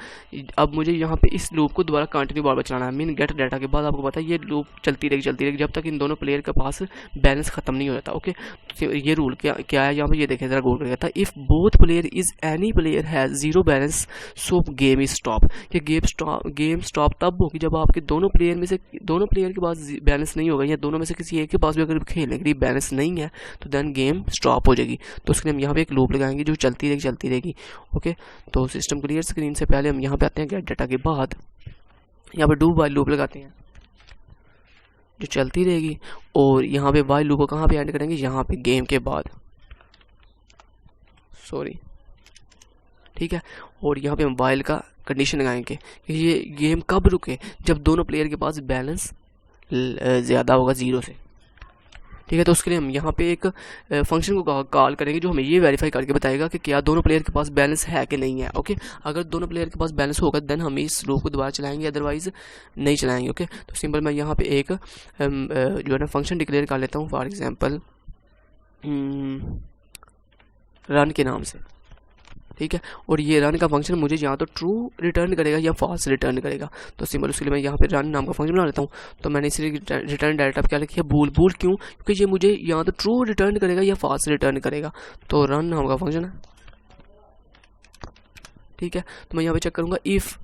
अब मुझे यहाँ पे इस लूप को दोबारा कंटिन्यू बार बार चलाना है। मीन गेट डाटा के बाद आपको पता है ये लूप चलती रहेगी जब तक इन दोनों प्लेयर के पास बैलेंस खत्म नहीं हो जाता। ओके, तो ये रूल क्या है यहाँ पे, ये देखें जरा गौर करके था। If both player is any player has zero balance so game is stop. कि गेम स्टॉप तब होगी जब आपके दोनों प्लेयर के पास बैलेंस नहीं होगा या दोनों में से किसी एक के पास भी अगर खेलने के लिए बैलेंस नहीं है तो देन गेम स्टॉप हो जाएगी। तो उसके लिए हम यहाँ पे एक लूप लगाएंगे जो चलती रहेगी। ओके, तो सिस्टम क्लियर स्क्रीन से पहले हम यहाँ पे आते हैं गेट डाटा के बाद यहाँ पे डू वाइल लूप लगाते हैं जो चलती रहेगी, और यहाँ पे वाइल लूप को कहाँ पे ऐड करेंगे, यहाँ पे गेम के बाद, सॉरी, ठीक है। और यहाँ पे हम वाइल का कंडीशन लगाएंगे कि ये गेम कब रुके, जब दोनों प्लेयर के पास बैलेंस ज़्यादा होगा 0 से, ठीक है। तो उसके लिए हम यहाँ पे एक फंक्शन को कॉल करेंगे जो हमें ये वेरीफाई करके बताएगा कि क्या दोनों प्लेयर के पास बैलेंस है कि नहीं है। ओके, अगर दोनों प्लेयर के पास बैलेंस होगा देन हम इस लूप को दोबारा चलाएंगे, अदरवाइज नहीं चलाएंगे। ओके, तो सिंपल मैं यहाँ पे एक जो है ना फंक्शन डिक्लेयर कर लेता हूँ, फॉर एग्जांपल रन के नाम से, ठीक है। और ये रन का फंक्शन मुझे यहाँ तो ट्रू रिटर्न करेगा या फॉल्स रिटर्न करेगा। तो सिंपल उसके लिए मैं यहाँ पे रन नाम का फंक्शन बना लेता हूँ। तो मैंने इसी रिटर्न डाटा क्या लिखा है, भूल क्यों, क्योंकि ये मुझे यहाँ तो ट्रू रिटर्न करेगा या फॉल्स रिटर्न करेगा। तो रन नाम का फंक्शन है, ठीक है। तो मैं यहाँ पे चेक करूँगा इफ़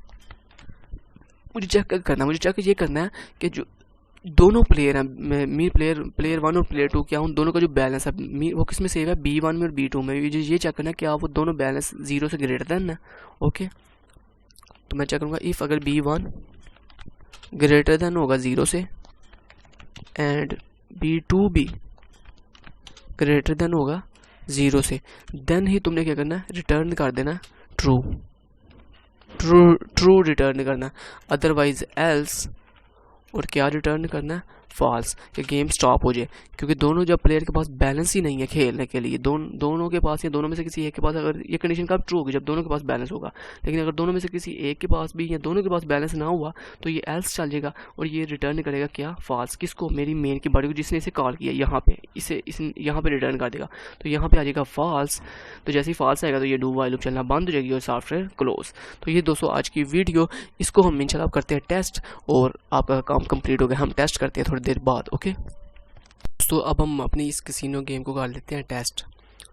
मुझे चेक ये करना है कि जो दोनों प्लेयर हैं मी प्लेयर 1 और प्लेयर 2 क्या उन दोनों का जो बैलेंस है वो किस में सेव है, B1 में और B2 में। ये चेक करना है क्या वो दोनों बैलेंस 0 से ग्रेटर देन है। ओके, तो मैं चेक करूँगा इफ़ अगर B1 ग्रेटर देन होगा 0 से एंड B2 भी ग्रेटर देन होगा 0 से, देन ही तुमने क्या करना है, रिटर्न कर देना ट्रू रिटर्न करना, अदरवाइज एल्स और क्या रिटर्न करना है, फॉल्स, कि गेम स्टॉप हो जाए। क्योंकि दोनों जब प्लेयर के पास बैलेंस ही नहीं है खेलने के लिए, दोनों के पास या दोनों में से किसी एक के पास, अगर ये कंडीशन कब ट्रू होगी, जब दोनों के पास बैलेंस होगा। लेकिन अगर दोनों में से किसी एक के पास भी या दोनों के पास बैलेंस ना हुआ तो ये एल्स चल जाएगा और ये रिटर्न करेगा क्या, फॉल्स। किसको, मेरी मेन की बॉडी को जिसने इसे कॉल किया, यहाँ पे इसे यहाँ पे रिटर्न कर देगा। तो यहाँ पे आ जाएगा फॉल्स। तो जैसे ही फॉल्स आएगा तो ये डू वाइल लूप चलना बंद हो जाएगी और सॉफ्टवेयर क्लोज। तो ये दोस्तों आज की वीडियो, इसको हम इंशाल्लाह करते हैं टेस्ट और आपका काम कंप्लीट हो गया। हम टेस्ट करते हैं थोड़ी देर बाद। ओके दोस्तों, अब हम अपनी इस कैसीनो गेम को कर लेते हैं टेस्ट।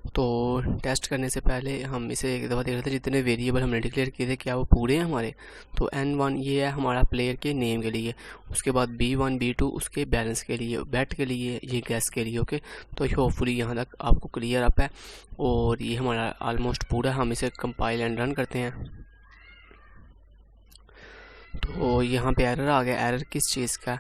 तो टेस्ट करने से पहले हम इसे एक दफ़ा देख लेते हैं जितने वेरिएबल हमने डिक्लेयर किए थे क्या वो पूरे हैं हमारे। तो N1 ये है हमारा प्लेयर के नेम के लिए, उसके बाद B1 B2 उसके बैलेंस के लिए, बैट के लिए, ये गैस के लिए। ओके, तो होपफुली यहाँ तक आपको क्लियर अप है और ये हमारा ऑलमोस्ट पूरा। हम इसे कंपाइल एंड रन करते हैं। तो यहाँ पे एरर आ गया। एरर किस चीज़ का,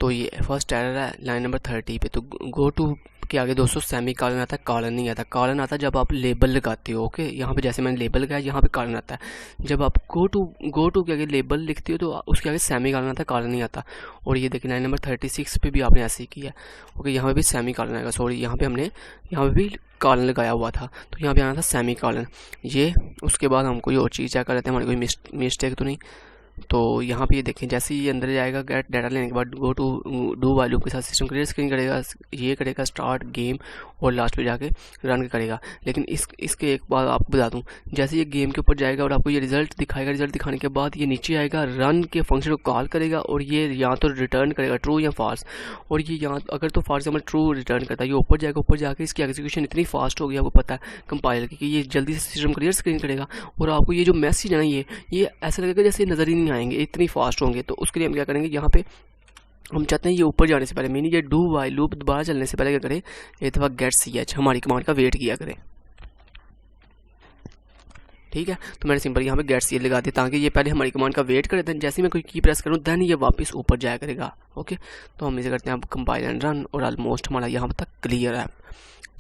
तो ये फर्स्ट एरर है लाइन नंबर 30 पे। तो गो टू के आगे दोस्तों सेमी कॉलन आता है, कॉलन नहीं आता। कॉलन आता है जब आप लेबल लगाते हो। ओके, यहाँ पे जैसे मैंने लेबल लगाया यहाँ पे कॉलन आता है। जब आप गो टू के आगे लेबल लिखते हो तो उसके आगे सेमी कॉलन आता है, कॉलन नहीं आता। और ये देखिए लाइन नंबर 36 पे भी आपने ऐसे ही किया। ओके, यहाँ पे भी सेमी कॉलन आएगा, सॉरी यहाँ पे भी कॉलन लगाया हुआ था तो यहाँ पे आना था सेमी कॉलन। ये उसके बाद हम कोई और चीज़ चेक कर लेते हैं, हमारी कोई मिस्टेक तो नहीं। तो यहाँ पे ये देखें जैसे ही अंदर जाएगा गेट डाटा लेने के बाद go to do while loop के साथ सिस्टम क्लियर स्क्रीन करेगा, ये करेगा स्टार्ट गेम और लास्ट पे जाके रन करेगा। लेकिन इसके एक बात आपको बता दूं, जैसे ये गेम के ऊपर जाएगा और आपको ये रिजल्ट दिखाएगा, रिजल्ट दिखाने के बाद ये नीचे आएगा, रन के फंक्शन को कॉल करेगा और ये यहाँ तो रिटर्न करेगा ट्रू या फॉल्स। और ये यहाँ अगर तो फॉर एग्जाम्पल ट्रू रिटर्न करता है, ये ऊपर जाएगा, ऊपर जाके इसकी एग्जीक्यूशन इतनी फास्ट होगी आपको पता है कंपाइलर की कि ये जल्दी से सिस्टम क्लियर स्क्रीन करेगा और आपको ये जो मैसेज है ना ये ऐसा लगेगा जैसे नज़र ही नहीं आएंगे, इतनी फास्ट होंगे। तो उसके लिए हम क्या करेंगे, यहाँ पे हम चाहते हैं ये ऊपर जाने से पहले मीनिंग ये डू वाइल लूप दोबारा चलने से पहले क्या करें, एक दफ़ा गेट ch हमारी कमांड का वेट किया करें। ठीक है। तो मैंने सिंपल यहाँ पे गेट सी लगा दिया ताकि ये पहले हमारी कमांड का वेट करे, देन जैसे मैं कोई की प्रेस करूँ देन ये वापस ऊपर जाया करेगा। ओके, तो हम इसे करते हैं अब कंपाइल एंड रन, और ऑलमोस्ट हमारा यहाँ तक क्लियर है।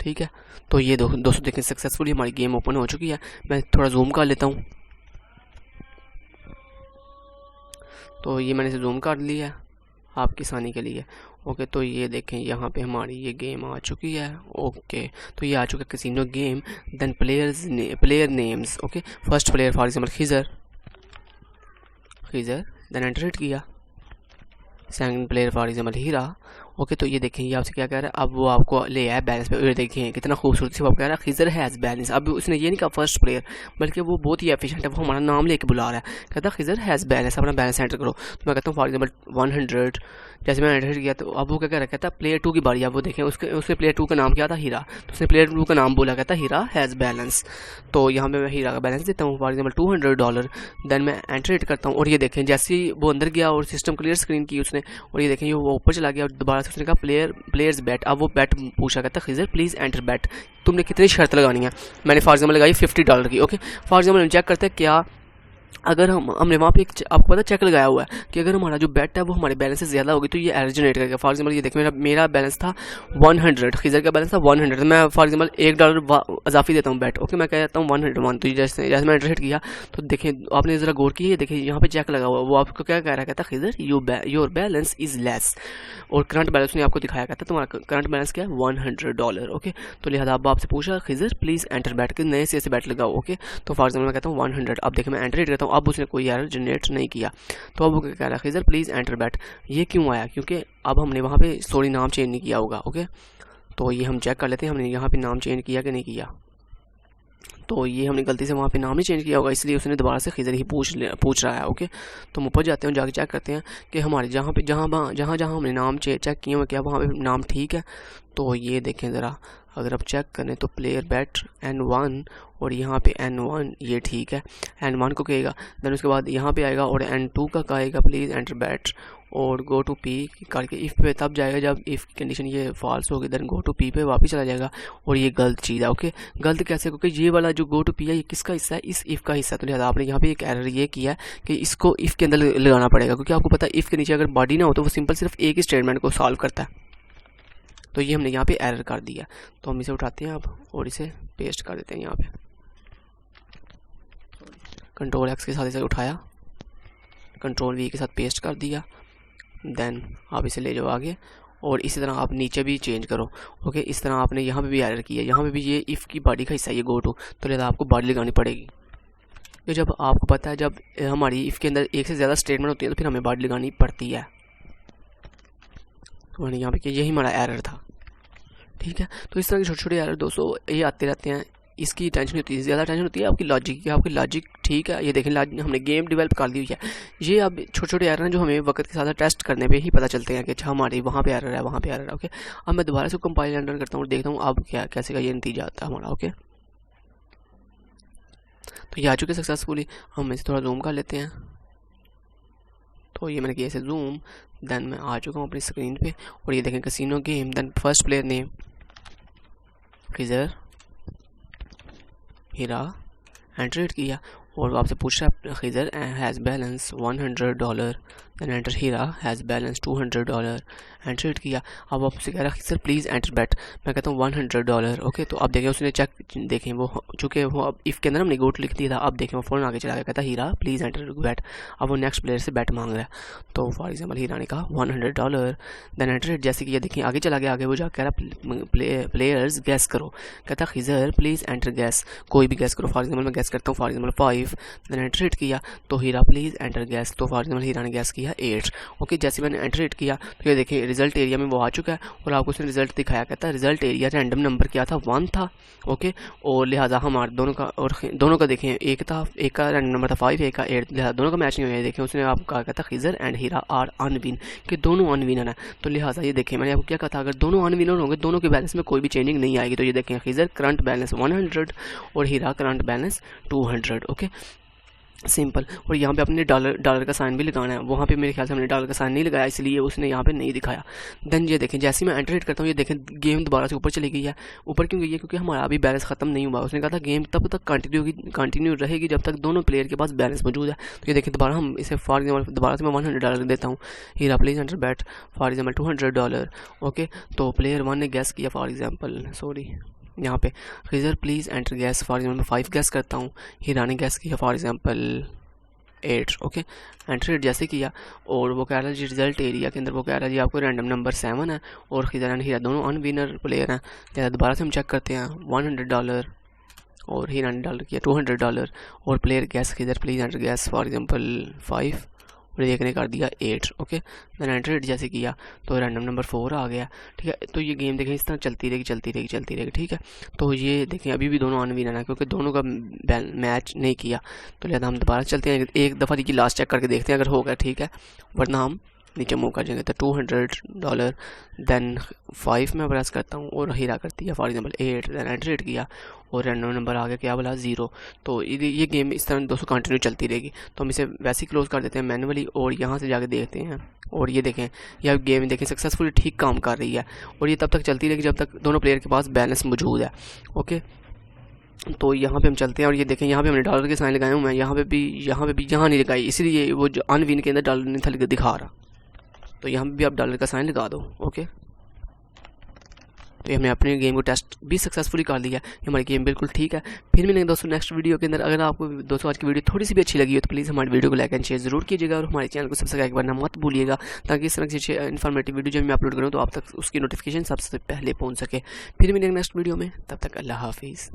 ठीक है, तो ये दोस्तों देखें सक्सेसफुली हमारी गेम ओपन हो चुकी है। मैं थोड़ा जूम कर लेता हूँ, तो ये मैंने इसे जूम कर लिया आपकी आसानी के लिए। ओके, तो ये देखें यहाँ पे हमारी ये गेम आ चुकी है। ओके, तो ये आ चुका है casino game, then player names. Okay, first player for example Khizar, then enter hit किया। Second player for example Heera. Okay, तो ये देखें ये आपसे क्या कह रहा है, अब वो आपको ले आया बैलेंस पे। देखें कितना खूबसूरत से वो कह रहा है खिजर हैज़ बैलेंस। अब उसने ये नहीं कहा फर्स्ट प्लेयर, बल्कि वो बहुत ही एफिशिएंट है, वो हमारा नाम लेके बुला रहा है, कहता है खिजर हैज़ बैलेंस, अपना बैलेंस एंटर करो। तो मैं कहता हूँ फॉर एग्जाम्पल 100, जैसे मैं एंटर किया तो अब वो क्या कह रहा है, कहता है प्लेयर 2 की बारी। अब वो देखें उसके प्लेयर 2 का नाम क्या था, हीरा, तो उसने प्लेयर 2 का नाम बोला, कहता है हीरा हैज़ बैलेंस। तो यहाँ पे मैं हीरा का बैलेंस देता हूँ फॉर एग्जाम्पल $200, देन मैं एंटर हिट करता हूँ। और ये देखें जैसे ही वो अंदर गया और सिस्टम क्लियर स्क्रीन की उसने, और ये देखें वो ऊपर चला गया और दोबारा से उसने कहा प्लेयर्स बैट। अब वो बैट पूछा, कहता है खिजर प्लीज़ एंटर बैट, तुमने कितनी शर्त लगानी है। मैंने फॉर एग्जाम्पल लगाई $50 की। ओके, फॉर एग्जाम्पल हम चेक करते हैं क्या अगर हमने वहाँ पे आपको पता चेक लगाया हुआ है कि अगर हमारा जो बेट है वो हमारे बैलेंस से ज़्यादा होगी तो ये एरर जनरेट करेगा। फॉर एग्जाम्पल ये देखिए मेरा बैलेंस था 100, खिजर का बैलेंस था 100, तो मैं फॉर एग्जाम्पल $1 इजाफी देता हूँ बैट। ओके, मैं कहता हूँ 101। तो जैसे मैं एंटर हिट किया तो देखिए आपने ज़रा गौर किया, देखिए यहाँ पे चेक लगा हुआ, वो आपको क्या कह रहा है, कहता है Khizar your balance is less, और करंट बैलेंस ने आपको दिखाया, कहता है तुम्हारा करंट बैलेंस क्या है $100। ओके, तो लिहाजा अब आपसे पूछा खिजर प्लीज़ एंटर बैट के नए से बैट लगाओ। ओके, तो फॉर एग्जाम्पल मैं कहता हूँ 100। अब देखिए मैं एंटर हिट करता हूँ, अब उसने कोई एरर जनरेट नहीं किया। तो अब वो क्या कह रहा है, खिजर प्लीज़ एंटर बैट। ये क्यों आया, क्योंकि अब हमने वहाँ पे सॉरी नाम चेंज नहीं किया होगा। ओके, तो ये हम चेक कर लेते हैं हमने यहाँ पे नाम चेंज किया कि नहीं किया। तो ये हमने गलती से वहाँ पे नाम नहीं चेंज किया होगा, इसलिए उसने दोबारा से खिजर ही पूछ रहा है। ओके, तो हम ऊपर जाते हैं, जाके चेक करते हैं कि हमारे जहाँ हमने नाम चेक किए हुए क्या वहाँ पे नाम ठीक है। तो ये देखें ज़रा, अगर आप चेक करें तो प्लेयर बैट N1 और यहाँ पे N1 ये ठीक है, N1 को कहेगा, देन उसके बाद यहाँ पे आएगा और N2 का कहेगा प्लीज़ एंटर बैट, और गो टू पी करके इफ़ पे तब जाएगा जब इफ़ की कंडीशन ये फॉल्स होगी, देन गो टू पी पे वापस चला जाएगा। और ये गलत चीज़ है। ओके, गलत कैसे, क्योंकि ये वाला जो गो टू पी है ये किसका हिस्सा है, इस इफ़ का हिस्सा। तो लिहाजा आपने यहाँ पे एक एरर ये किया है कि इसको इफ़ के अंदर लगाना पड़ेगा, क्योंकि आपको पता है इफ़ के नीचे अगर बॉडी ना हो तो वो सिंपल सिर्फ एक ही स्टेटमेंट को सॉल्व करता है। तो ये हमने यहाँ पे एरर कर दिया, तो हम इसे उठाते हैं अब और इसे पेस्ट कर देते हैं यहाँ पे। कंट्रोल X के साथ इसे उठाया, कंट्रोल V के साथ पेस्ट कर दिया, देन आप इसे ले जाओ आगे, और इसी तरह आप नीचे भी चेंज करो। ओके, इस तरह आपने यहाँ पे भी एरर किया, यहाँ पे भी ये इफ़ की बॉडी का हिस्सा ये गो टू, तो लिहाजा आपको बॉडी लगानी पड़ेगी। तो जब आपको पता है जब हमारी इफ़ के अंदर एक से ज़्यादा स्टेटमेंट होती है तो फिर हमें बॉडी लगानी पड़ती है। तो मैंने यहाँ पे यही हमारा एरर था। ठीक है, तो इस तरह के छोटे छोटे एरर दोस्तों ये आते रहते हैं, इसकी टेंशन होती है, ज़्यादा टेंशन होती है आपकी लॉजिक की। आपकी लॉजिक ठीक है, ये देखें हमने गेम डेवलप कर दी हुई है, ये अब छोटे छोटे एरर हैं जो हमें वक्त के साथ टेस्ट करने पे ही पता चलते हैं कि अच्छा हमारी वहाँ पे एरर है, वहाँ पे एरर है। ओके, अब मैं दोबारा से कंपाइल एंड रन करता हूँ और देखता हूँ अब क्या कैसे का ये नतीजा आता है हमारा। ओके, तो ये आ चुके सक्सेसफुली, हम इसे थोड़ा जूम कर लेते हैं। तो ये मैंने किया इसे जूम, देन मैं आ चुका हूँ अपनी स्क्रीन पे, और ये देखें casino game, then first player name Khizar Heera, enter hit किया, और आपसे पूछ रहा है Khizar has balance $100, then enter Heera has balance $200, enter hit किया। अब आपसे कह रहा है खिजर प्लीज़ एंटर बैट, मैं कहता हूँ $100। ओके, तो अब देखें उसने चेक देखें वो चूँकि वो अब इफ़ के अंदर हमने गोट लिख दिया था, अब देखें वो फ़ौरन आगे चला गया, कहता हीरा प्लीज़ एंटर बैट। अब वो नेक्स्ट प्लेयर से बैट मांग रहा है, तो फॉर एग्जाम्पल हीरा ने कहा $100, देन एंटर हिट। जैसे कि ये देखें आगे चला गया, आगे वो जा कह रहा प्लेयर्स गैस करो, कहता खिजर प्लीज़ एंटर गैस, कोई भी गैस करो। फॉर एग्जाम्पल मैं गैस करता हूँ for example 5, then enter hit किया, तो हीरा प्लीज़ एंटर गैस, तो फॉर एग्जाम्पल हीरा ने गैस किया 8। ओके, जैसे मैंने एंटर हिट किया तो ये देखिए रिजल्ट एरिया में वो आ चुका है, और आपको उसने रिजल्ट दिखाया, कहता है रिजल्ट एरिया रैंडम नंबर क्या था 1 था। ओके, और लिहाजा हमारे दोनों का देखें एक का रैंडम नंबर था 5, एक का 8, लिहाजा दोनों का मैच नहीं हुआ। देखें उसने आपको कहा, कहता Khizar and Heera are unwin, कि दोनों अनविनर है। तो लिहाजा ये देखें मैंने आपको क्या कहा था, अगर दोनों अनविनर होंगे दोनों के बैलेंस में कोई भी चेंजिंग नहीं आएगी। तो ये देखें खिजर करंट बैलेंस 100 और हीरा करंट बैलेंस 200। Okay, simple. और यहाँ पे अपने डॉलर का साइन भी लगाना है, वहाँ पे मेरे ख्याल से हमने डॉलर का साइन नहीं लगाया इसलिए उसने यहाँ पे नहीं दिखाया। देन ये देखें जैसे ही मैं एंटर हिट करता हूँ, ये देखें गेम दोबारा से ऊपर चली गई है। ऊपर क्यों गई है? क्योंकि हमारा अभी बैलेंस खत्म नहीं हुआ। उसने कहा था गेम तब तक कंटिन्यू रहेगी जब तक दोनों प्लेयर के पास बैलेंस मौजूद है। तो ये देखें दोबारा हम इसे फॉर एग्जाम्पल दोबारा से मैं $100 देता हूँ। Heera please enter bet for example $200। Okay, तो प्लेयर 1 ने गैस किया फॉर एग्जाम्पल, सॉरी यहाँ पे Khizar please enter guess for example 5 guess करता हूँ। हीरा ने गैस किया फॉर एग्जाम्पल 8। ओके, एंटर जैसे किया और वो कह रहा है जी रिजल्ट एरिया के अंदर वो कह रहा है जी आपको रैंडम नंबर 7 है और खिजर एंड हीरा दोनों अनविनर प्लेयर हैं। जैसा दोबारा से हम चेक करते हैं $100 और हीरा ने डॉलर किया $200 और player guess Khizar please enter guess for example 5 और एक ने कर दिया 8। ओके, देन एंटर जैसे किया तो रैंडम नंबर 4 आ गया। ठीक है, तो ये गेम देखें इस तरह चलती रहेगी। ठीक है, तो ये देखें अभी भी दोनों अनविनर हैं क्योंकि दोनों का मैच नहीं किया। तो लिहाजा हम दोबारा चलते हैं, एक दफ़ा देखिए लास्ट चेक करके देखते हैं अगर होगा ठीक है, वरना हम नीचे मूव कर जाएंगे। तो $200 देन 5 में प्रेस करता हूँ और हीरा करती है फॉर एग्जाम्पल 8। देन एंटर किया और रैंडम नंबर आ गया क्या बोला 0। तो ये गेम इस तरह दोस्तों कंटिन्यू चलती रहेगी। तो हम इसे वैसे ही क्लोज कर देते हैं मैनुअली और यहाँ से जाके देखते हैं और ये देखें यह गेम देखें सक्सेसफुली ठीक काम कर रही है और ये तब तक चलती रहेगी जब तक दोनों प्लेयर के पास बैलेंस मौजूद है। ओके, तो यहाँ पे हम चलते हैं और ये देखें यहाँ पे हमने डॉलर के साइन लगाए हुए हैं, यहाँ पे भी यहाँ नहीं लगाई, इसलिए वो जो अनविन के अंदर डॉलर नहीं था दिखा रहा। तो यहाँ पे भी आप डॉलर का साइन लगा दो। ओके, तो हमने अपने गेम को टेस्ट भी सक्सेसफुली कर लिया। हमारी गेम बिल्कुल ठीक है। फिर मिलेंगे दोस्तों नेक्स्ट वीडियो के अंदर। अगर आपको दोस्तों आज की वीडियो थोड़ी सी भी अच्छी लगी हो तो प्लीज़ हमारे वीडियो को लाइक एंड शेयर जरूर कीजिएगा और हमारे चैनल को सब्सक्राइब करना मत भूलिएगा ताकि इस तरह की इन्फॉर्मेटिव वीडियो जब मैं अपलोड करूँ तो आप तक उसकी नोटिफिकेशन सबसे पहले पहुँच सके। फिर मिलेंगे नेक्स्ट वीडियो में, तब तक अल्लाह हाफिज़।